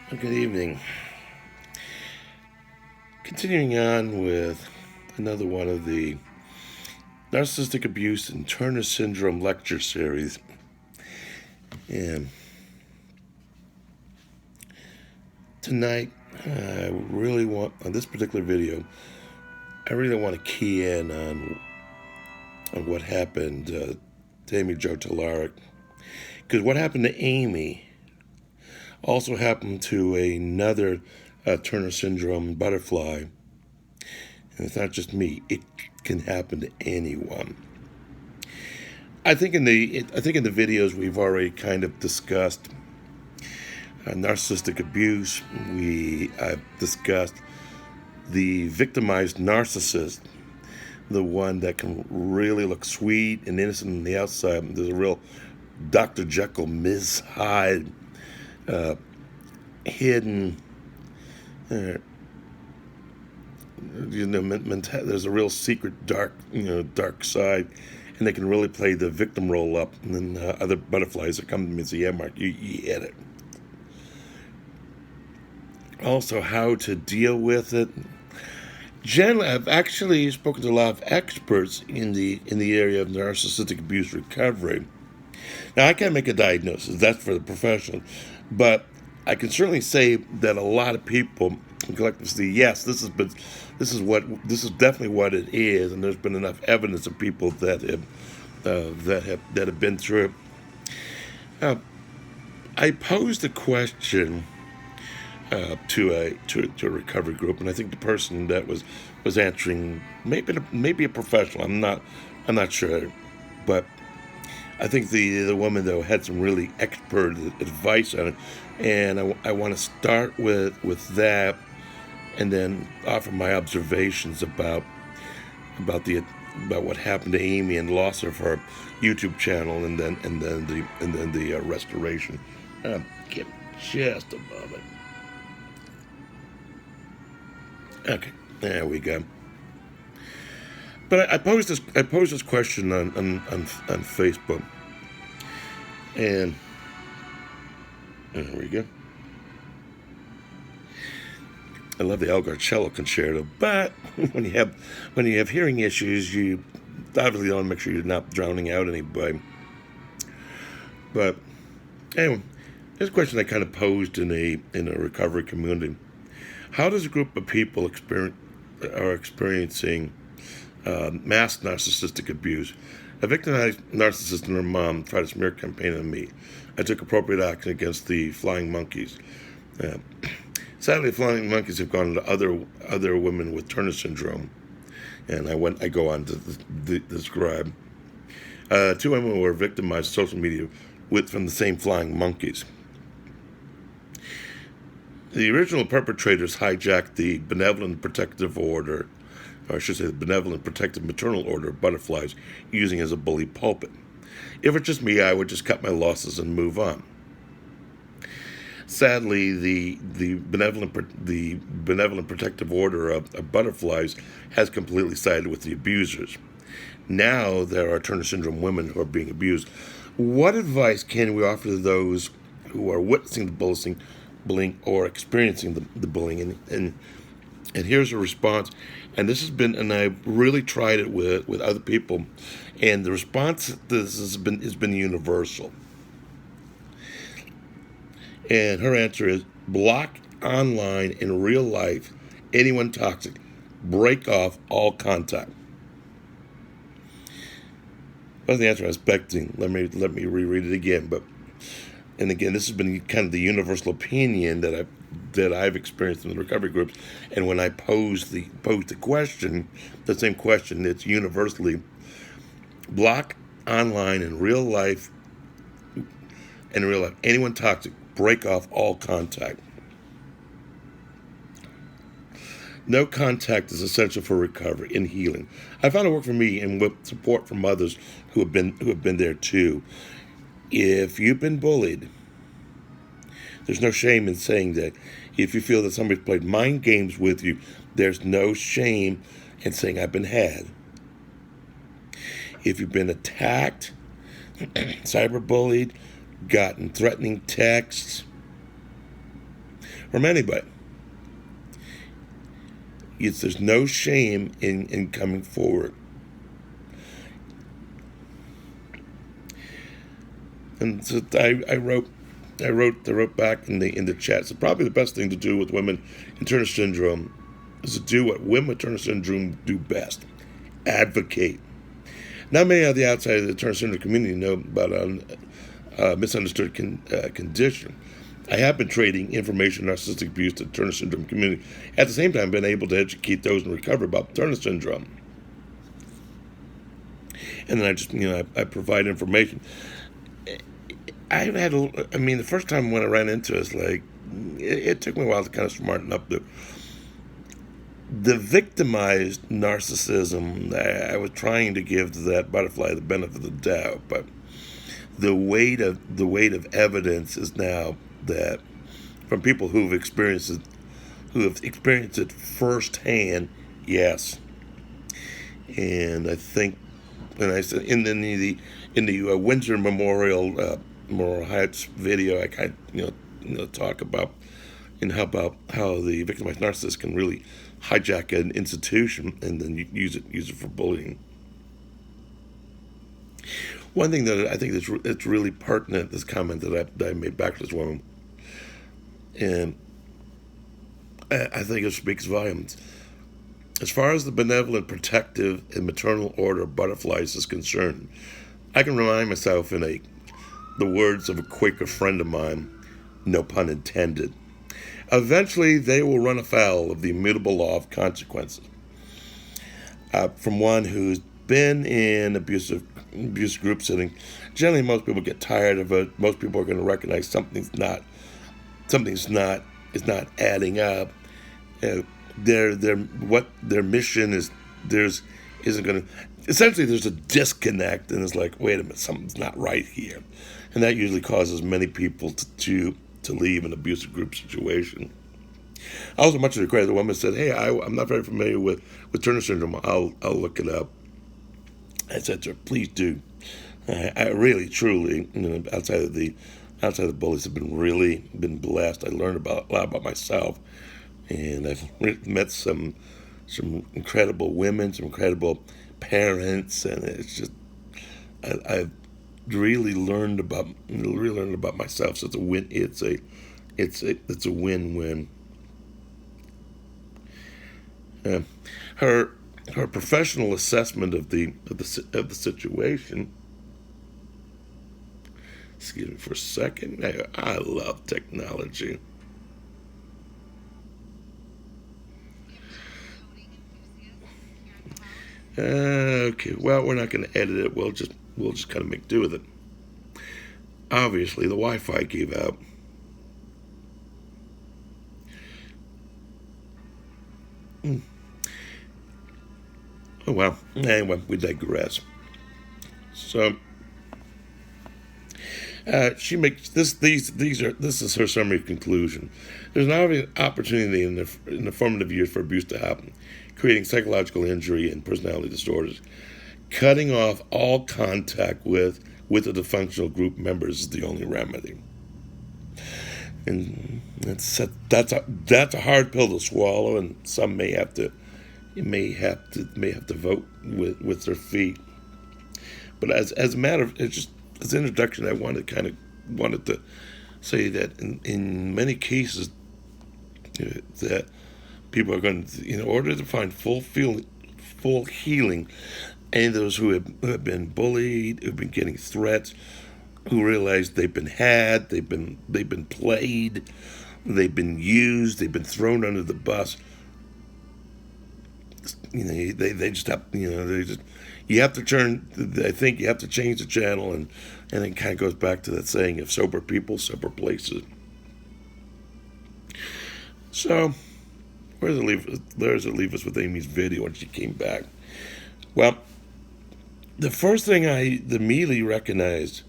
Good evening. Continuing on with another one of the Narcissistic Abuse and Turner Syndrome lecture series. And tonight, I really want, on this particular video, I really want to key in on what happened to Amy Jo Talaric. Because what happened to Amy also happened to another Turner Syndrome butterfly. And it's not just me, it can happen to anyone. I think in the videos we've already kind of discussed narcissistic abuse. I've discussed the victimized narcissist, the one that can really look sweet and innocent on the outside. There's a real Dr. Jekyll, Ms. Hyde, hidden. There's a real secret, dark side, and they can really play the victim role up. And then other butterflies that come to me and say, "Yeah, Mark, you hit it." Also, how to deal with it. Generally, I've actually spoken to a lot of experts in the area of narcissistic abuse recovery. Now, I can't make a diagnosis; that's for the professional, but I can certainly say that a lot of people collectively, yes, this is definitely what it is, and there's been enough evidence of people that have been through it. I posed a question to a recovery group, and I think the person that was answering maybe a professional. I'm not sure, but I think the woman though had some really expert advice on it, and I want to start with that, and then offer my observations about what happened to Amy and loss of her YouTube channel, and then the restoration. Give me just a moment. Okay, there we go. But I posed this question on Facebook, and there we go. I love the Algar cello concerto, but when you have hearing issues, you obviously want to make sure you're not drowning out anybody. But anyway, here's a question I kind of posed in a recovery community. How does a group of people experiencing mass narcissistic abuse? A victimized narcissist and her mom tried a smear campaign on me. I took appropriate action against the flying monkeys. Sadly, flying monkeys have gone to other women with Turner syndrome, and I go on to describe. Two women were victimized on social media from the same flying monkeys. The original perpetrators hijacked the Benevolent Protective Order, or I should say the Benevolent Protective Maternal Order of butterflies, using it as a bully pulpit. If it's just me, I would just cut my losses and move on. Sadly, the Benevolent Protective Order of butterflies has completely sided with the abusers. Now there are Turner syndrome women who are being abused. What advice can we offer to those who are witnessing the bullying or experiencing the bullying? And here's a response. And this has been, and I've really tried it with other people, and the response to this has been universal. And her answer is: block online in real life anyone toxic. Break off all contact. That's the answer I was expecting. Let me reread it again. And again, this has been kind of the universal opinion that I've experienced in the recovery groups. And when I posed the question, the same question, it's universally: block online in real life anyone toxic. Break off all contact. No contact is essential for recovery and healing. I found it worked for me, and with support from others who have been there too. If you've been bullied, there's no shame in saying that. If you feel that somebody's played mind games with you, there's no shame in saying I've been had. If you've been attacked, cyberbullied, gotten threatening texts from anybody. There's no shame in coming forward. And so I wrote back in the chat. So probably the best thing to do with women in Turner syndrome is to do what women with Turner syndrome do best: advocate. Not many on the outside of the Turner syndrome community know about a misunderstood condition. I have been trading information on narcissistic abuse to the Turner syndrome community. At the same time, been able to educate those in recovery about Turner syndrome. And then I provide information. The first time when I ran into it, it took me a while to kind of smarten up. The victimized narcissism, I was trying to give to that butterfly the benefit of the doubt, but the weight of evidence is now that from people who have experienced it firsthand. Yes, and I think, and I said in the Windsor Memorial Heights video, I kind of talk about how the victimized narcissist can really hijack an institution and then use it for bullying. One thing that I think it's really pertinent, this comment that I made back to this woman, and I think it speaks volumes. As far as the benevolent, protective, and maternal order of butterflies is concerned, I can remind myself in the words of a Quaker friend of mine, no pun intended: eventually they will run afoul of the immutable law of consequences. From one who's been in abuse group setting, generally most people get tired of it. Most people are going to recognize something's not adding up. What their mission is, isn't going to. Essentially, there's a disconnect, and it's like, wait a minute, something's not right here, and that usually causes many people to leave an abusive group situation. Also, much to the credit, the woman said, "Hey, I'm not very familiar with Turner syndrome. I'll look it up." I said to her, "Please do." I really, truly, outside of the bullies, have been blessed. I learned a lot about myself, and I've met some incredible women, some incredible parents, and it's just I've really learned about myself. So it's a win. It's a win-win. Her professional assessment of the situation. Excuse me for a second. I love technology. Okay, well, we're not going to edit it. We'll just kind of make do with it. Obviously, the Wi-Fi gave out. Oh well. Anyway, we digress. So she makes this. This is her summary conclusion. There's an obvious opportunity in the formative years for abuse to happen, creating psychological injury and personality disorders. Cutting off all contact with the dysfunctional group members is the only remedy. And that's a hard pill to swallow, and some may have to vote with their feet. But as a matter of, it's just as an introduction, I wanted to say that in many cases that people are going to, in order to find full healing, and those who have been bullied, who've been getting threats, who realize they've been had, they've been played, they've been used, they've been thrown under the bus. They just have, you have to turn. I think you have to change the channel, and it kind of goes back to that saying of sober people, sober places. So, where does it leave us with Amy's video when she came back? Well, the first thing I immediately recognized,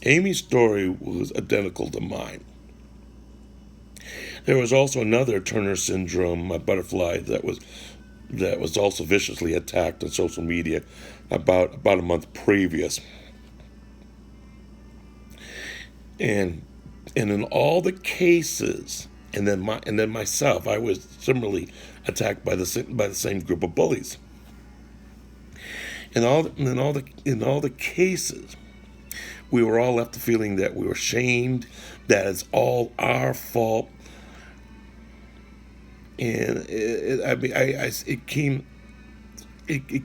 Amy's story was identical to mine. There was also another Turner syndrome butterfly that was also viciously attacked on social media about a month previous. And in all the cases, and then myself, I was similarly attacked by the same group of bullies. In all the cases, we were all left feeling that we were shamed, that it's all our fault, and it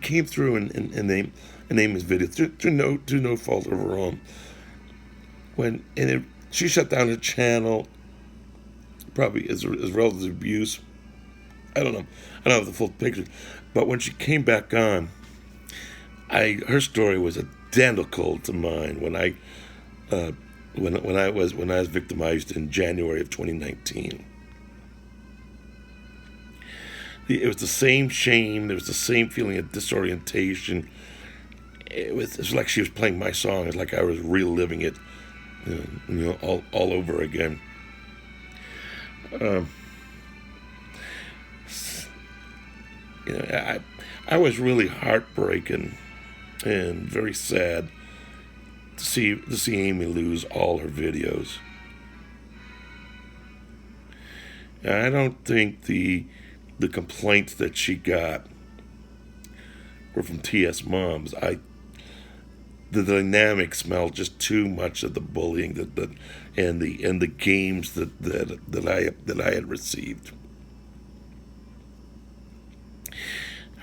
came through in Amy's video through no fault of her own. She shut down her channel, probably as relative abuse. I don't know. I don't have the full picture, but when she came back on, her story was identical to mine when I was victimized in January of 2019. It was the same shame. There was the same feeling of disorientation. It was like she was playing my song. It's like I was reliving it, all over again. I was really heartbroken and very sad to see Amy lose all her videos. I don't think the complaints that she got were from TS moms. The dynamic smelled just too much of the bullying and the games that I had received.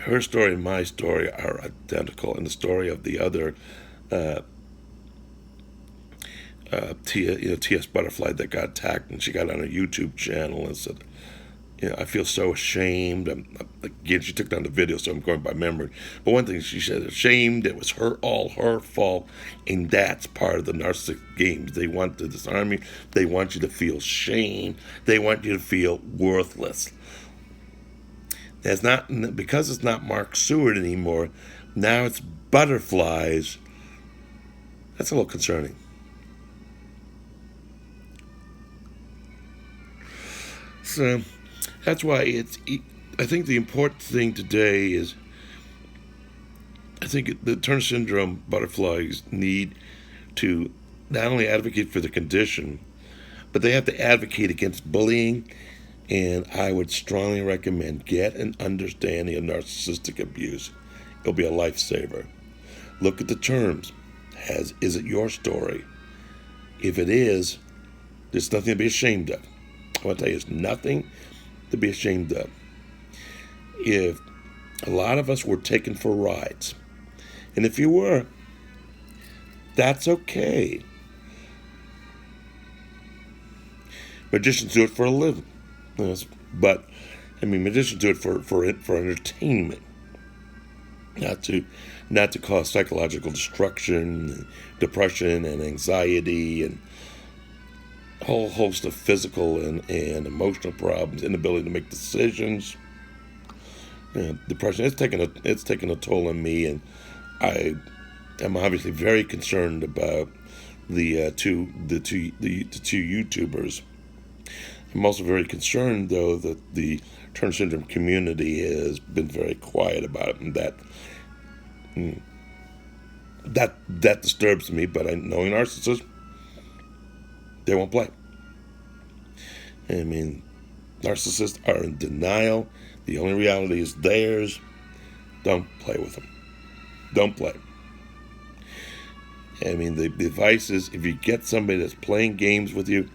Her story and my story are identical, and the story of the other TS Butterfly that got attacked, and she got on a YouTube channel and said, I feel so ashamed. Again, she took down the video, so I'm going by memory. But one thing she said, ashamed, it was all her fault, and that's part of the narcissistic games. They want to disarm you. They want you to feel shame. They want you to feel worthless. Because it's not Mark Seward anymore, now it's butterflies. That's a little concerning. So that's why I think the important thing today is, I think the Turner syndrome butterflies need to not only advocate for the condition, but they have to advocate against bullying. And I would strongly recommend get an understanding of narcissistic abuse. It'll be a lifesaver. Look at the terms. Is it your story? If it is, there's nothing to be ashamed of. I want to tell you, there's nothing to be ashamed of. If a lot of us were taken for rides, and if you were, that's okay. Magicians do it for a living. Yes, but magicians do it for entertainment, not to cause psychological destruction, depression, and anxiety, and a whole host of physical and emotional problems, inability to make decisions. Depression. It's taken a toll on me, and I am obviously very concerned about the two YouTubers. I'm also very concerned, though, that the Turner syndrome community has been very quiet about it, and that disturbs me. But knowing narcissists, they won't play. Narcissists are in denial. The only reality is theirs. Don't play with them. Don't play. The advice is, if you get somebody that's playing games with you,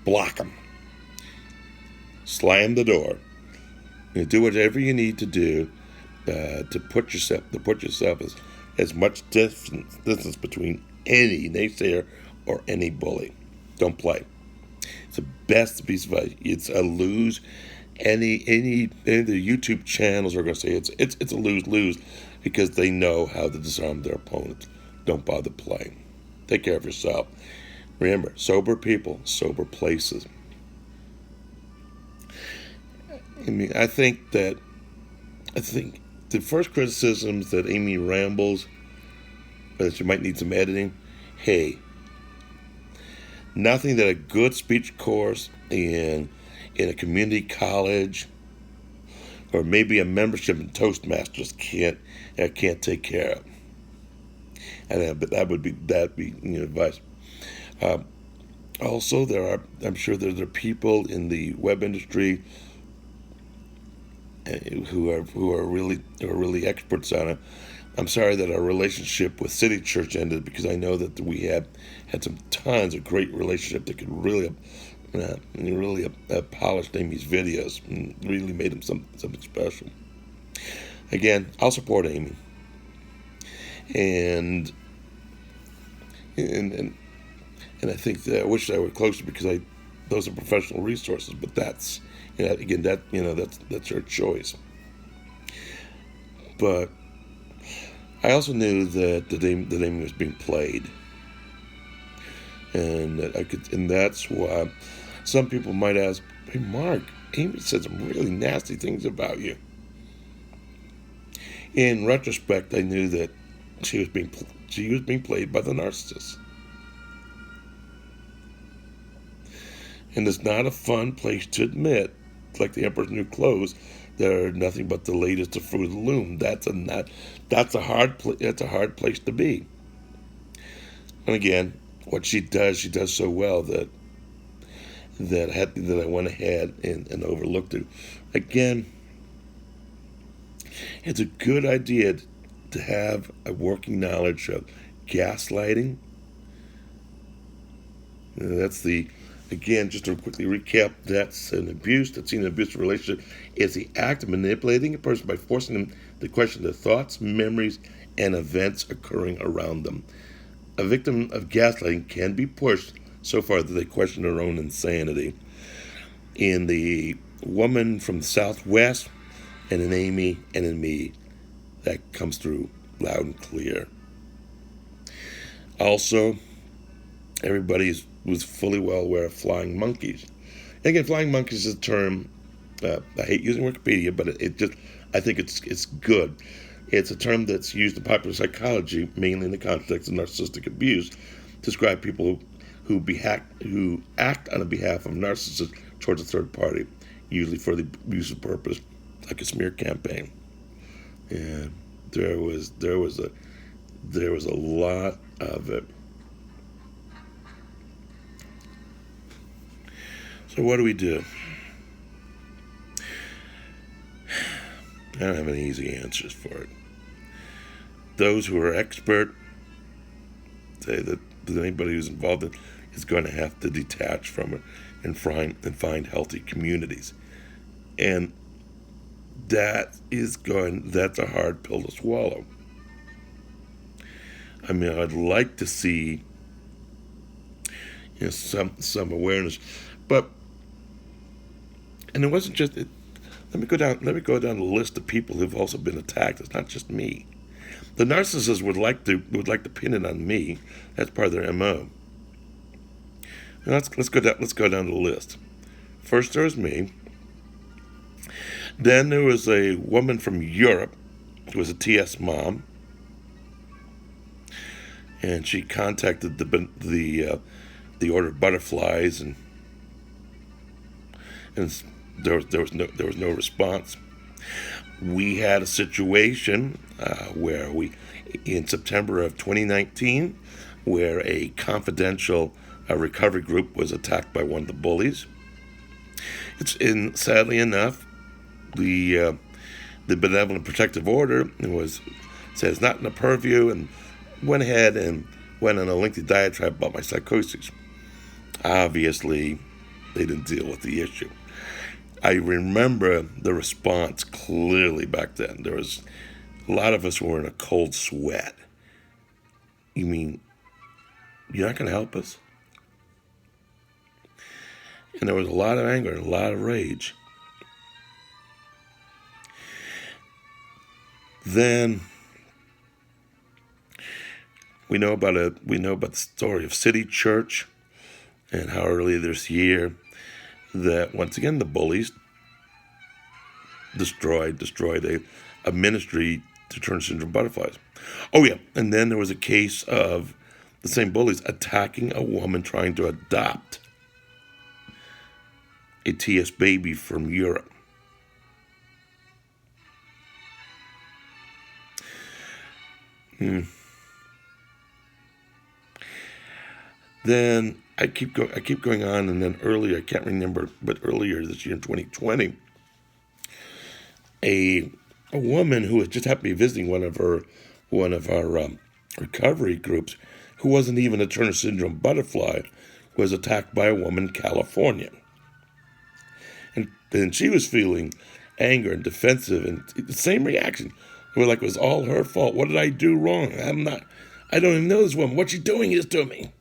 block them. Slam the door. Do whatever you need to do to put yourself as much distance between any naysayer or any bully. Don't play. It's the best piece of advice. It's a lose. Any of the YouTube channels are going to say it's a lose because they know how to disarm their opponents. Don't bother playing. Take care of yourself. Remember, sober people, sober places. I think the first criticisms that Amy rambles, that she might need some editing. Hey, nothing that a good speech course in a community college or maybe a membership in Toastmasters can't take care of. And that would be advice. Also, I'm sure there are people in the web industry who are really experts on it. I'm sorry that our relationship with City Church ended, because I know that we had some tons of great relationship that could really polished Amy's videos and really made him something special. Again, I'll support Amy, and and and, and I think that I wish I were closer, because those are professional resources. But that's, again, that's her choice. But I also knew that Amy was being played, and that's why some people might ask, "Hey, Mark, Amy said some really nasty things about you." In retrospect, I knew that she was being played by the narcissist, and it's not a fun place to admit. Like the Emperor's New Clothes, they're nothing but the latest of Fruit of the Loom. That's a hard place to be. And again, what she does so well that I went ahead and overlooked it. Again, it's a good idea to have a working knowledge of gaslighting. That's the Again, just to quickly recap, that's an abusive relationship is the act of manipulating a person by forcing them to question their thoughts, memories, and events occurring around them. A victim of gaslighting can be pushed so far that they question their own insanity. In the woman from the Southwest, and in Amy and in me, that comes through loud and clear. Also, everybody was fully well aware of flying monkeys. And again, flying monkeys is a term, I hate using Wikipedia, but I think it's good. It's a term that's used in popular psychology, mainly in the context of narcissistic abuse, to describe people who act on the behalf of narcissists towards a third party, usually for the abusive purpose, like a smear campaign. And there was a lot of it. So what do we do? I don't have any easy answers for it. Those who are expert say that anybody who's involved in is going to have to detach from it and find healthy communities. And that's a hard pill to swallow. I mean, I'd like to see some awareness, but it wasn't just it. Let me go down the list of people who've also been attacked. It's not just me. The narcissists would like to pin it on me. That's part of their MO. Now let's go down the list. First there was me. Then there was a woman from Europe who was a TS mom, and she contacted the Order of Butterflies, and there was no response. We had a situation where in September of 2019, where a confidential recovery group was attacked by one of the bullies. Sadly enough, the Benevolent Protective Order said it's not in the purview, and went ahead and went on a lengthy diatribe about my psychosis. Obviously, they didn't deal with the issue. I remember the response clearly back then. There was a lot of us were in a cold sweat. You mean you're not going to help us? And there was a lot of anger and a lot of rage. Then we know about the story of City Church, and how earlier this year that once again the bullies destroyed a ministry to turn syndrome butterflies. Oh yeah, and then there was a case of the same bullies attacking a woman trying to adopt a TS baby from Europe. Then I keep going on, and then earlier, I can't remember, but earlier this year in 2020, a woman who had just happened to be visiting one of our recovery groups, who wasn't even a Turner syndrome butterfly, was attacked by a woman in California, and she was feeling anger and defensive, and the same reaction. We're like, it was all her fault. What did I do wrong? I don't even know this woman. What's she doing this to me?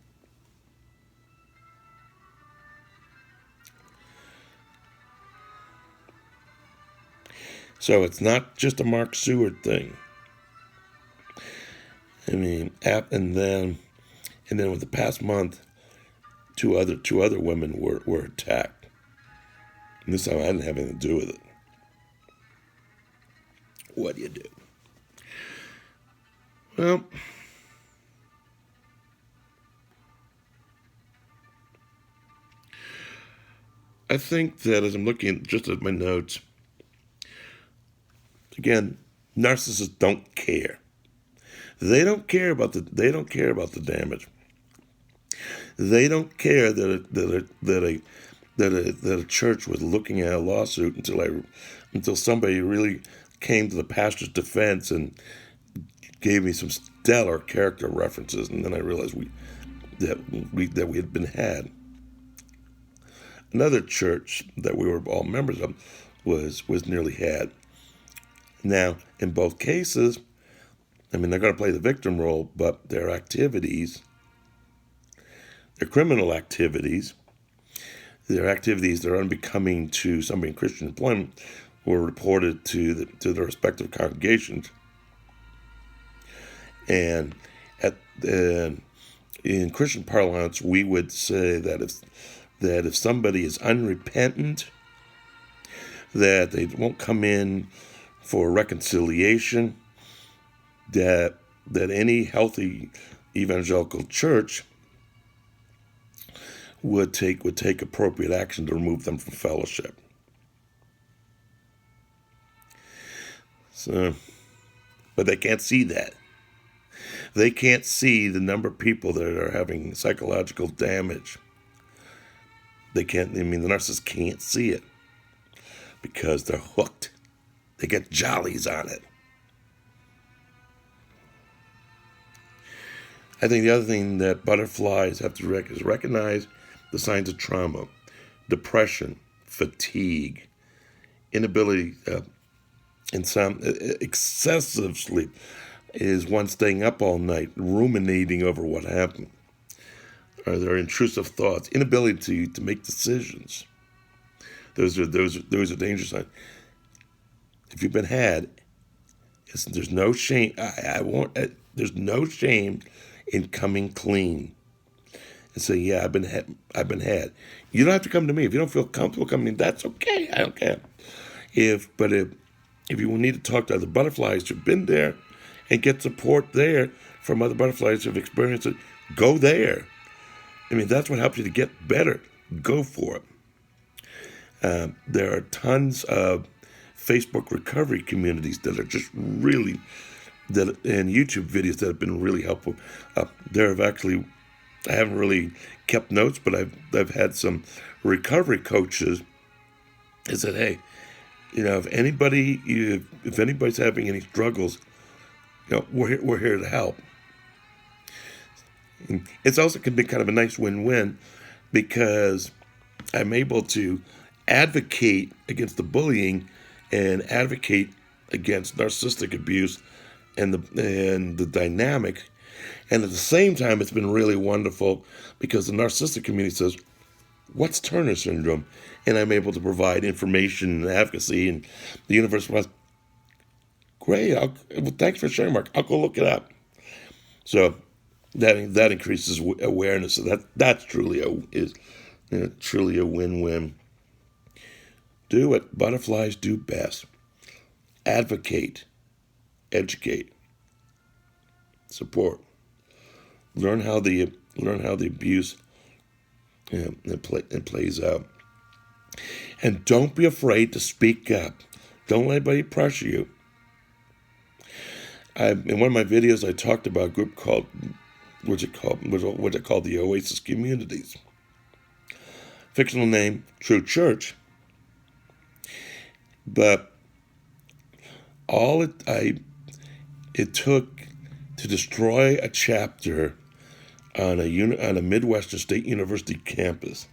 So it's not just a Mark Seward thing. I mean, and then with the past month, two other women were attacked. And this time I didn't have anything to do with it. What do you do? Well, I think that as I'm looking just at my notes, again, narcissists don't care. They don't care about the damage. They don't care that a church was looking at a lawsuit until somebody really came to the pastor's defense and gave me some stellar character references, and then I realized that we had been had. Another church that we were all members of was nearly had. Now, in both cases, I mean, they're going to play the victim role, but their criminal activities, their activities that are unbecoming to somebody in Christian employment, were reported to their respective congregations. And in Christian parlance, we would say that if somebody is unrepentant, that they won't come in for reconciliation, that any healthy evangelical church would take appropriate action to remove them from fellowship. So, but they can't see that. They can't see the number of people that are having psychological damage. The narcissist can't see it because they're hooked. They get jollies on it. I think the other thing that butterflies have to is recognize the signs of trauma, depression, fatigue, inability, and some excessive sleep. Is one staying up all night, ruminating over what happened? Are there intrusive thoughts, inability to make decisions? Those are danger signs. If you've been had, there's no shame. There's no shame in coming clean and saying, "Yeah, I've been had." You don't have to come to me if you don't feel comfortable coming. That's okay. I don't care. If you need to talk to other butterflies who've been there and get support there from other butterflies who've experienced it, go there. I mean, that's what helps you to get better. Go for it. There are tons of Facebook recovery communities that are just really, and YouTube videos that have been really helpful. I haven't really kept notes, but I've had some recovery coaches that said, "Hey, if anybody's having any struggles, we're here to help." And it's also can be kind of a nice win-win because I'm able to advocate against the bullying and advocate against narcissistic abuse and the dynamic. And at the same time, it's been really wonderful because the narcissistic community says, "What's Turner syndrome?" And I'm able to provide information and advocacy, and the universe was, "Great, thanks for sharing, Mark. I'll go look it up." So that increases awareness. So that's truly a win-win. Do what butterflies do best: advocate, educate, support. Learn how the abuse it plays out, and don't be afraid to speak up. Don't let anybody pressure you. In one of my videos, I talked about a group called what they call the Oasis communities. Fictional name, True Church. But all it took to destroy a chapter on a Midwestern State University campus,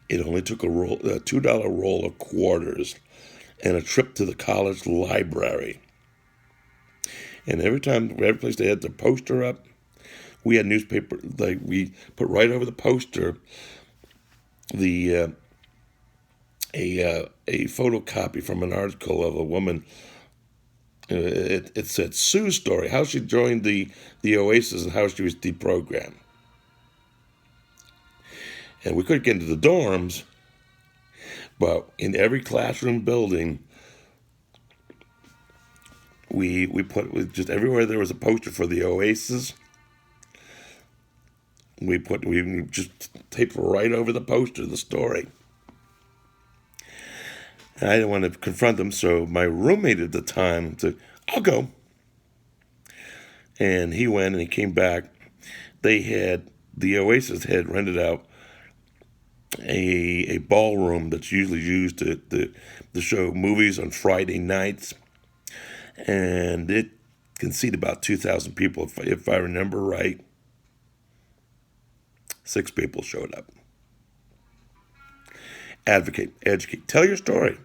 it only took a $2 roll of quarters and a trip to the college library. And every place they had the poster up, we had newspaper, like we put right over the poster a photocopy from an article of a woman. It said Sue's story, how she joined the Oasis and how she was deprogrammed. And we couldn't get into the dorms, but in every classroom building, we put just everywhere there was a poster for the Oasis. We just taped right over the poster the story. And I didn't want to confront them, so my roommate at the time said, "I'll go." And he went, and he came back. The Oasis had rented out a ballroom that's usually used to show movies on Friday nights, and it can seat about 2,000 people, if I remember right. 6 people showed up. Advocate, educate, tell your story.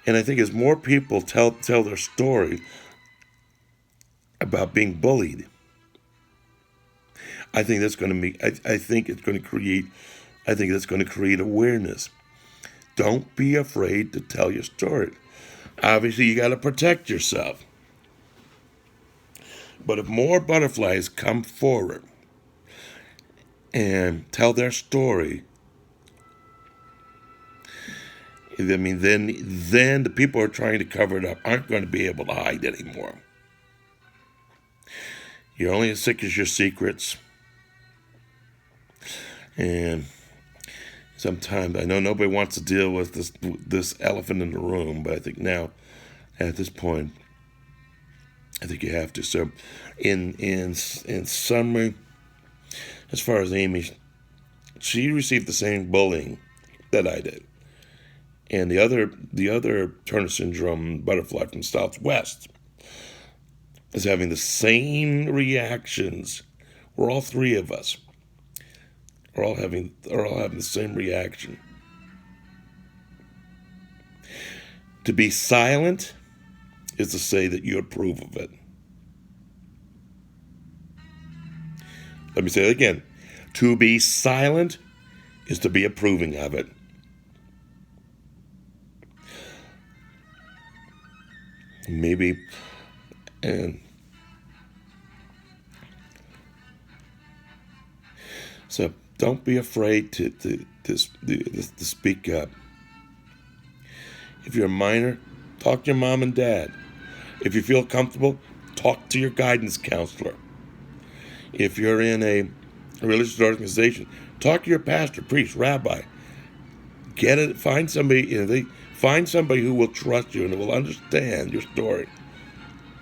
And I think as more people tell their story about being bullied, I think that's going to create awareness. Don't be afraid to tell your story. Obviously, you got to protect yourself. But if more butterflies come forward and tell their story, I mean, then the people who are trying to cover it up aren't going to be able to hide anymore. You're only as sick as your secrets. And sometimes, I know nobody wants to deal with this elephant in the room, but I think now, at this point, I think you have to. So, in summary, as far as Amy, she received the same bullying that I did. And the other Turner syndrome butterfly from Southwest is having the same reactions. We're all 3 of us. Are all having the same reaction. To be silent is to say that you approve of it. Let me say it again. To be silent is to be approving of it. Maybe, and so don't be afraid to speak up. If you're a minor, talk to your mom and dad. If you feel comfortable, talk to your guidance counselor. If you're in a religious organization, talk to your pastor, priest, rabbi. Find somebody. Find somebody who will trust you and who will understand your story.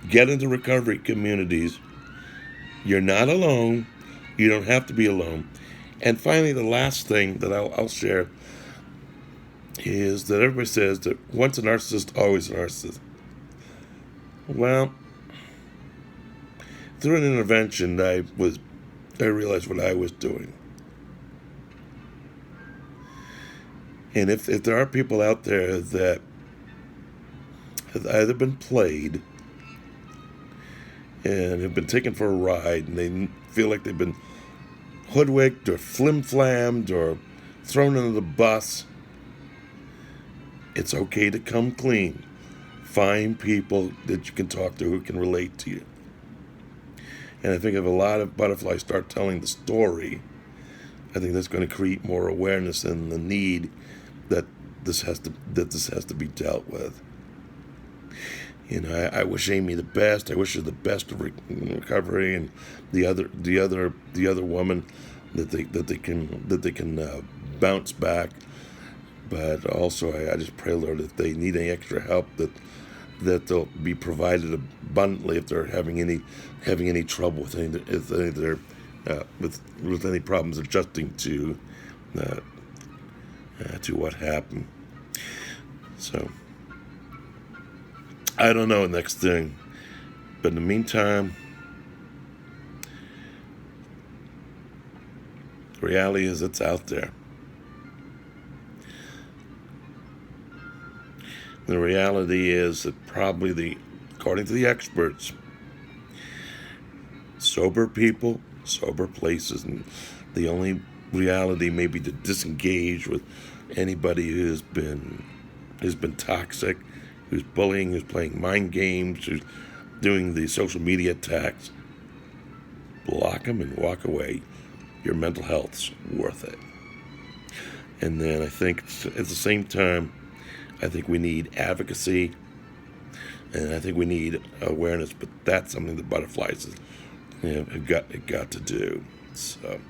Get into recovery communities. You're not alone. You don't have to be alone. And finally, the last thing that I'll share is that everybody says that once a narcissist, always a narcissist. Well, through an intervention, I realized what I was doing. And if there are people out there that have either been played and have been taken for a ride and they feel like they've been hoodwinked or flim-flammed or thrown under the bus, it's okay to come clean. Find people that you can talk to who can relate to you. And I think if a lot of butterflies start telling the story, I think that's going to create more awareness and the need that this has to be dealt with. You know, I wish Amy the best. I wish her the best of recovery, and the other woman that they can bounce back. But also, I just pray, Lord, if they need any extra help, that that they'll be provided abundantly if they're having any trouble with with any problems adjusting to what happened. So I don't know the next thing, but in the meantime, the reality is it's out there. The reality is that according to the experts, sober people, sober places, and the only reality may be to disengage with anybody who's been toxic, who's bullying, who's playing mind games, who's doing the social media attacks. Block them and walk away. Your mental health's worth it. And then I think at the same time, I think we need advocacy, and I think we need awareness. But that's something that butterflies have got to do. So,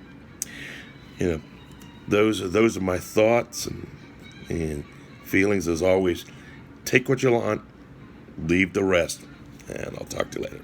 those are my thoughts and feelings. As always, take what you want, leave the rest, and I'll talk to you later.